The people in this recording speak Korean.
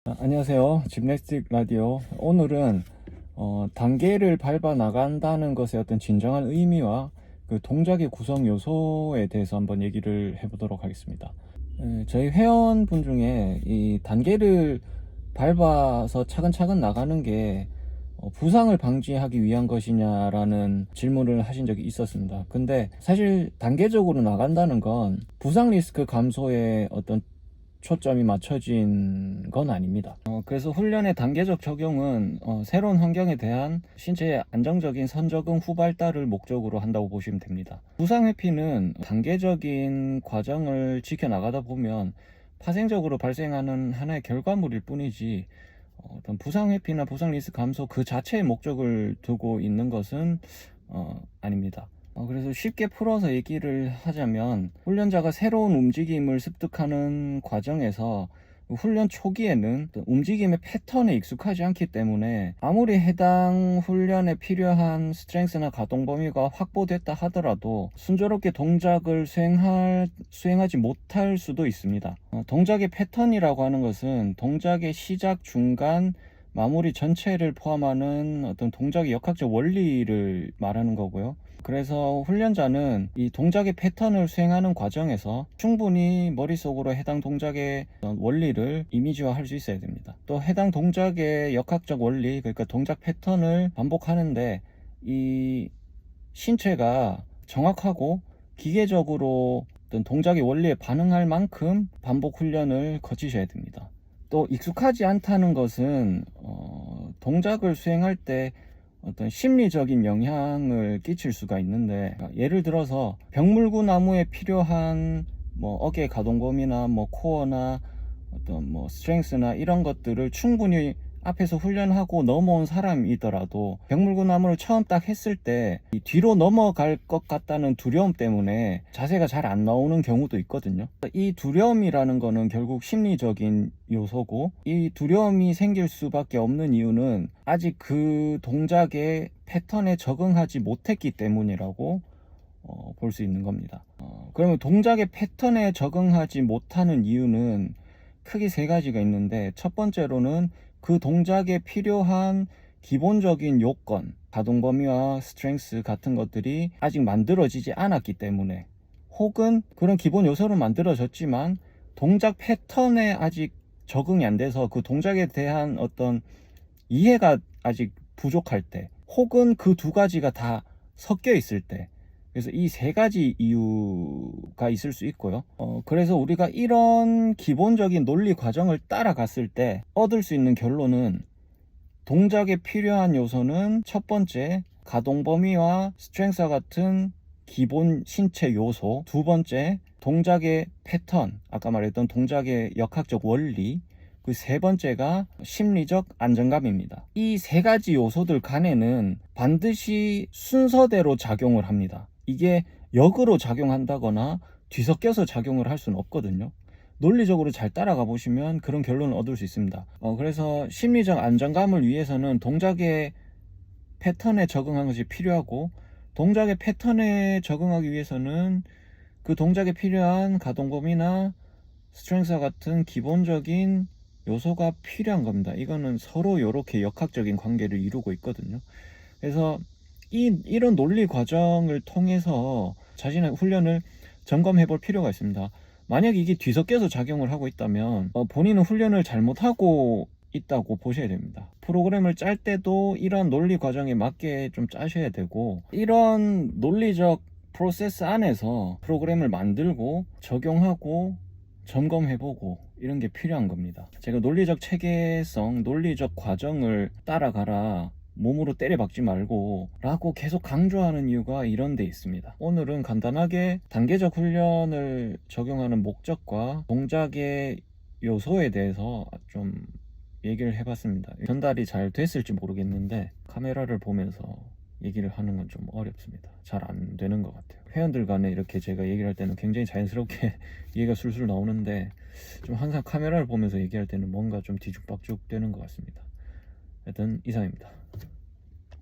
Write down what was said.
안녕하세요. 집네스틱 라디오. 오늘은 단계를 밟아 나간다는 것의 어떤 진정한 의미와 그 동작의 구성 요소에 대해서 한번 얘기를 해보도록 하겠습니다. 저희 회원분 중에 이 단계를 밟아서 차근차근 나가는 게 부상을 방지하기 위한 것이냐라는 질문을 하신 적이 있었습니다. 근데 사실 단계적으로 나간다는 건 부상 리스크 감소에 어떤 초점이 맞춰진 건 아닙니다. 그래서 훈련의 단계적 적용은 새로운 환경에 대한 신체의 안정적인 선적응 후발달을 목적으로 한다고 보시면 됩니다. 부상 회피는 단계적인 과정을 지켜나가다 보면 파생적으로 발생하는 하나의 결과물일 뿐이지 어떤 부상 회피나 부상 리스크 감소 그 자체의 목적을 두고 있는 것은 아닙니다. 그래서 쉽게 풀어서 얘기를 하자면 훈련자가 새로운 움직임을 습득하는 과정에서 훈련 초기에는 움직임의 패턴에 익숙하지 않기 때문에 아무리 해당 훈련에 필요한 스트렝스나 가동 범위가 확보됐다 하더라도 순조롭게 동작을 수행하지 못할 수도 있습니다. 동작의 패턴이라고 하는 것은 동작의 시작, 중간, 마무리 전체를 포함하는 어떤 동작의 역학적 원리를 말하는 거고요. 그래서 훈련자는 이 동작의 패턴을 수행하는 과정에서 충분히 머릿속으로 해당 동작의 원리를 이미지화할 수 있어야 됩니다. 또 해당 동작의 역학적 원리, 그러니까 동작 패턴을 반복하는데 이 신체가 정확하고 기계적으로 어떤 동작의 원리에 반응할 만큼 반복 훈련을 거치셔야 됩니다. 또 익숙하지 않다는 것은 동작을 수행할 때 어떤 심리적인 영향을 끼칠 수가 있는데, 예를 들어서 벽물구 나무에 필요한 어깨 가동 범위나 코어나 어떤 스트렝스나 이런 것들을 충분히 앞에서 훈련하고 넘어온 사람이더라도 벽물구 나무를 처음 딱 했을 때 뒤로 넘어갈 것 같다는 두려움 때문에 자세가 잘 안 나오는 경우도 있거든요. 이 두려움이라는 거는 결국 심리적인 요소고, 이 두려움이 생길 수밖에 없는 이유는 아직 그 동작의 패턴에 적응하지 못했기 때문이라고 볼 수 있는 겁니다. 그러면 동작의 패턴에 적응하지 못하는 이유는 크게 세 가지가 있는데, 첫 번째로는 그 동작에 필요한 기본적인 요건, 가동 범위와 스트렝스 같은 것들이 아직 만들어지지 않았기 때문에, 혹은 그런 기본 요소는 만들어졌지만 동작 패턴에 아직 적응이 안 돼서 그 동작에 대한 어떤 이해가 아직 부족할 때, 혹은 그 두 가지가 다 섞여 있을 때, 그래서 이 세 가지 이유가 있을 수 있고요. 그래서 우리가 이런 기본적인 논리 과정을 따라갔을 때 얻을 수 있는 결론은, 동작에 필요한 요소는 첫 번째, 가동 범위와 스트렝스와 같은 기본 신체 요소, 두 번째, 동작의 패턴, 아까 말했던 동작의 역학적 원리, 그 세 번째가 심리적 안정감입니다. 이 세 가지 요소들 간에는 반드시 순서대로 작용을 합니다. 이게 역으로 작용한다거나 뒤섞여서 작용을 할 수는 없거든요. 논리적으로 잘 따라가 보시면 그런 결론을 얻을 수 있습니다. 그래서 심리적 안정감을 위해서는 동작의 패턴에 적응하는 것이 필요하고, 동작의 패턴에 적응하기 위해서는 그 동작에 필요한 가동 범위나 스트렝스와 같은 기본적인 요소가 필요한 겁니다. 이거는 서로 이렇게 역학적인 관계를 이루고 있거든요. 그래서 이런 논리 과정을 통해서 자신의 훈련을 점검해 볼 필요가 있습니다. 만약 이게 뒤섞여서 작용을 하고 있다면 본인은 훈련을 잘못하고 있다고 보셔야 됩니다. 프로그램을 짤 때도 이런 논리 과정에 맞게 좀 짜셔야 되고, 이런 논리적 프로세스 안에서 프로그램을 만들고 적용하고 점검해보고 이런 게 필요한 겁니다. 제가 논리적 체계성, 논리적 과정을 따라가라, 몸으로 때려박지 말고 라고 계속 강조하는 이유가 이런 데 있습니다. 오늘은 간단하게 단계적 훈련을 적용하는 목적과 동작의 요소에 대해서 좀 얘기를 해봤습니다. 전달이 잘 됐을지 모르겠는데 카메라를 보면서 얘기를 하는 건 좀 어렵습니다. 잘 안 되는 것 같아요. 회원들 간에 이렇게 제가 얘기를 할 때는 굉장히 자연스럽게 얘기가 술술 나오는데, 좀 항상 카메라를 보면서 얘기할 때는 뭔가 좀 뒤죽박죽 되는 것 같습니다. 하여튼 이상입니다.